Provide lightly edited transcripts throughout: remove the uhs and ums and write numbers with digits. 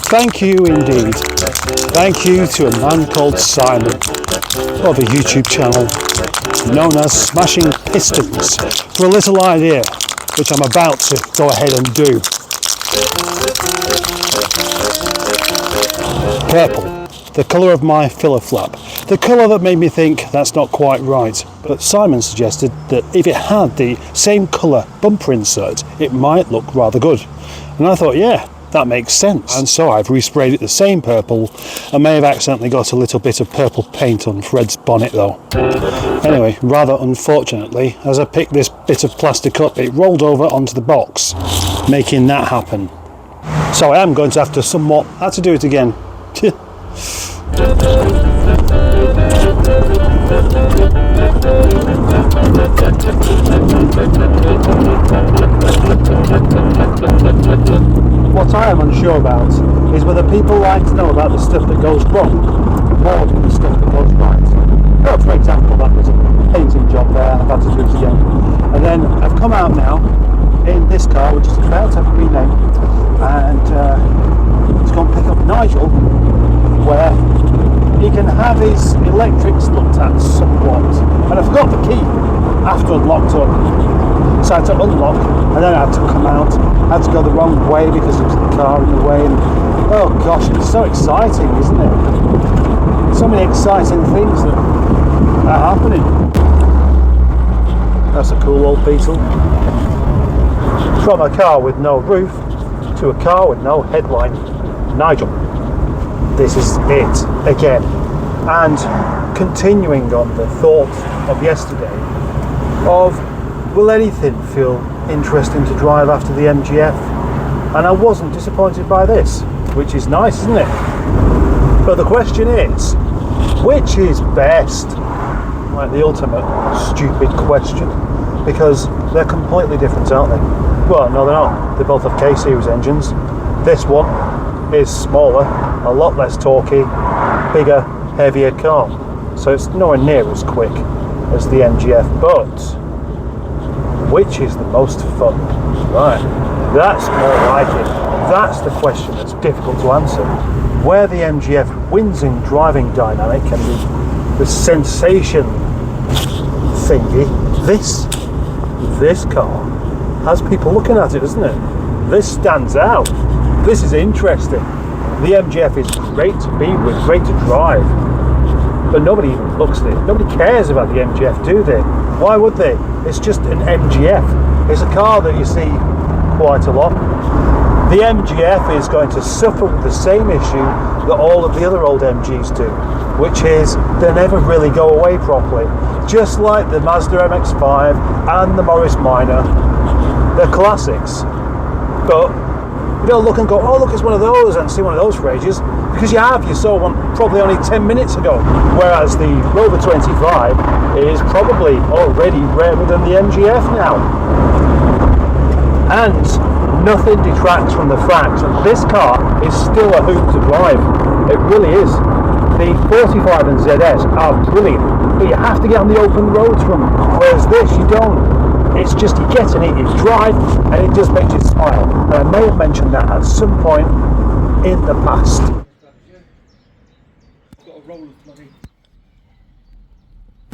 Thank you indeed. Thank you to a man called Simon of a YouTube channel known as Smashing Pistons for a little idea which I'm about to go ahead and do. Purple, the colour of my filler flap. The colour that made me think that's not quite right, but Simon suggested that if it had the same colour bumper insert, it might look rather good. And I thought, yeah, that makes sense. And so I've resprayed it the same purple. I may have accidentally got a little bit of purple paint on Fred's bonnet though. Anyway, rather unfortunately, as I picked this bit of plastic up, it rolled over onto the box, making that happen. So I am going to have to somewhat have to do it again. What I am unsure about is whether people like to know about the stuff that goes wrong more than the stuff that goes right. Oh, for example, that was a painting job there, I've had to do it again. And then I've come out now in this car, which is about to have a rename, and it's going to pick up Nigel, where he can have his electrics looked at somewhat. And I forgot the key after I'd locked up. So I had to unlock, and then I had to come out. I had to go the wrong way because there was the car in the way. And, oh gosh, it's so exciting, isn't it? So many exciting things that are happening. That's a cool old Beetle. From a car with no roof to a car with no headline. Nigel. This is it again. And continuing on the thought of yesterday of will anything feel interesting to drive after the MGF? And I wasn't disappointed by this, which is nice, isn't it? But the question is, which is best? Like the ultimate stupid question, because they're completely different, aren't they? Well, no, they're not. They both have K-series engines. This one is smaller, a lot less torquey, bigger, heavier car. So it's nowhere near as quick as the MGF, but which is the most fun? Right, that's more like it. That's the question that's difficult to answer. Where the MGF wins in driving dynamic and the sensation thingy, this car has people looking at it, doesn't it? This stands out. This is interesting. The MGF is great to be with, great to drive, but nobody even looks at it. Nobody cares about the MGF, do they? Why would they? It's just an MGF. It's a car that you see quite a lot. The MGF is going to suffer with the same issue that all of the other old MGs do, which is they never really go away properly. Just like the Mazda MX-5 and the Morris Minor, they're classics. But you don't look and go, oh look, it's one of those, and see one of those for ages, because you saw one probably only 10 minutes ago, whereas the Rover 25 is probably already rarer than the MGF now. And nothing detracts from the fact that this car is still a hoot to drive. It really is. The 45 and ZS are brilliant, but you have to get on the open roads from them, whereas this you don't. It's just you get in it, you drive, and it just makes you smile. And I may have mentioned that at some point in the past.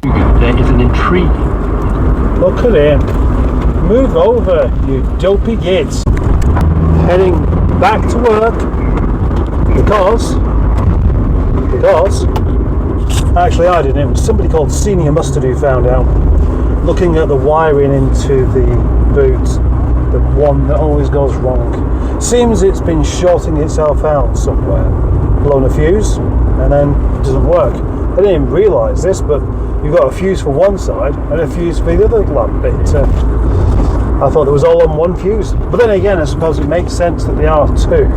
There is an intrigue. Look at him. Move over, you dopey git. Heading back to work because actually I didn't. It was somebody called Senior Mustard who found out. Looking at the wiring into the boot, the one that always goes wrong. Seems it's been shorting itself out somewhere. Blown a fuse, and then it doesn't work. I didn't even realise this, but you've got a fuse for one side and a fuse for the other lamp bit. I thought it was all on one fuse. But then again, I suppose it makes sense that they are two,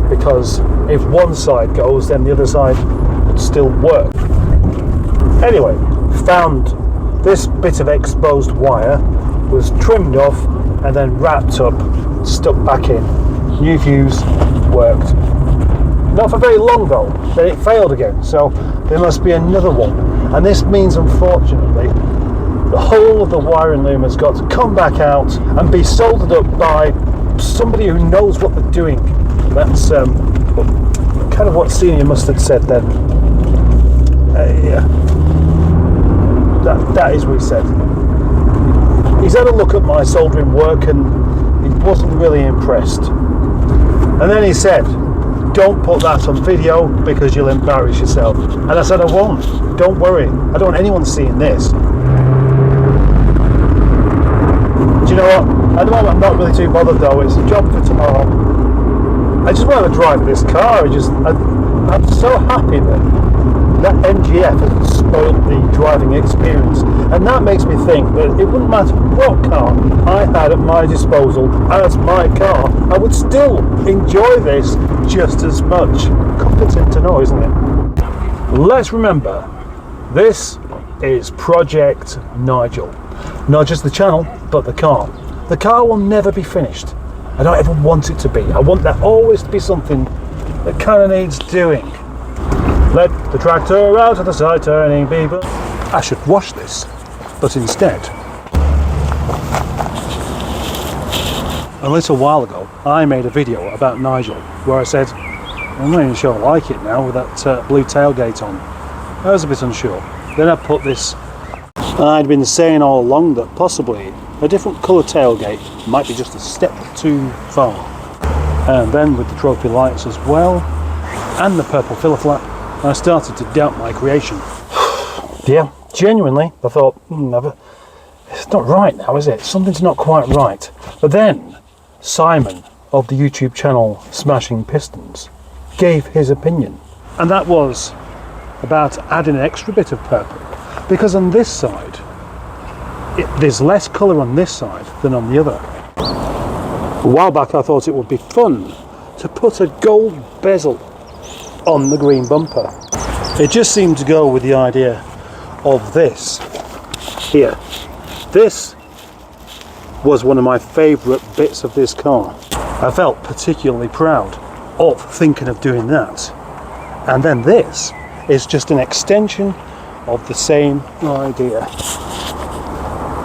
because if one side goes, then the other side would still work. Anyway, found this bit of exposed wire, was trimmed off and then wrapped up, stuck back in. New fuse, worked. Not for very long though, then it failed again, so there must be another one. And this means, unfortunately, the whole of the wiring loom has got to come back out and be soldered up by somebody who knows what they're doing. That's kind of what Senior Mustard said then. Yeah, that is what he said. He's had a look at my soldering work and he wasn't really impressed. And then he said, don't put that on video because you'll embarrass yourself. And I said, I won't. Don't worry. I don't want anyone seeing this. Do you know what? At the moment, I'm not really too bothered though. It's a job for tomorrow. I just want to drive this car. I'm so happy that MGF has spoiled the driving experience. And that makes me think that it wouldn't matter what car I had at my disposal as my car, I would still enjoy this just as much. Comforting to know, isn't it? Let's remember, this is Project Nigel. Not just the channel, but the car. The car will never be finished. I don't ever want it to be. I want that always to be something that kind of needs doing. Let the tractor out of the side turning, people. I should wash this, but instead, a little while ago, I made a video about Nigel where I said, I'm not even sure I like it now with that blue tailgate on. I was a bit unsure. Then I put this. I'd been saying all along that possibly a different colour tailgate might be just a step too far. And then with the trophy lights as well, and the purple filler flap, I started to doubt my creation. Yeah, genuinely, I thought, it's not right now, is it? Something's not quite right. But then, Simon of the YouTube channel Smashing Pistons gave his opinion. And that was about adding an extra bit of purple. Because on this side, there's less colour on this side than on the other. A while back I thought it would be fun to put a gold bezel on the green bumper. It just seemed to go with the idea of this here. This was one of my favourite bits of this car. I felt particularly proud of thinking of doing that. And then this is just an extension of the same idea.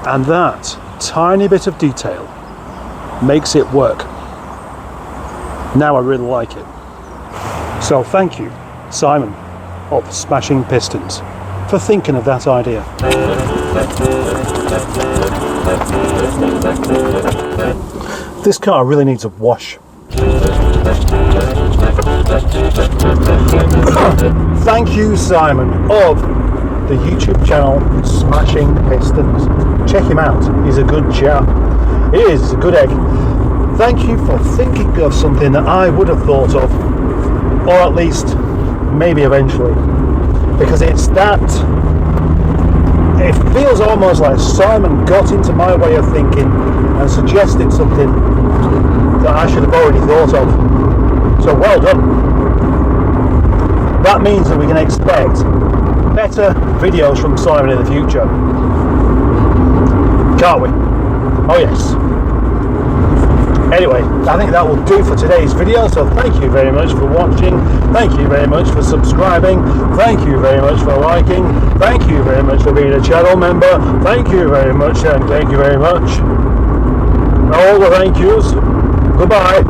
And that tiny bit of detail makes it work. Now I really like it. So thank you, Simon of Smashing Pistons, for thinking of that idea. This car really needs a wash. Thank you, Simon of the YouTube channel Smashing Pistons. Check him out, he's a good chap. He is a good egg. Thank you for thinking of something that I would have thought of, or at least maybe eventually, because it's that, it feels almost like Simon got into my way of thinking and suggested something that I should have already thought of. So well done. That means that we can expect better videos from Simon in the future, can't we? Oh yes. Anyway, I think that will do for today's video, so thank you very much for watching, thank you very much for subscribing, thank you very much for liking, thank you very much for being a channel member, thank you very much, and thank you very much. All the thank yous. Goodbye.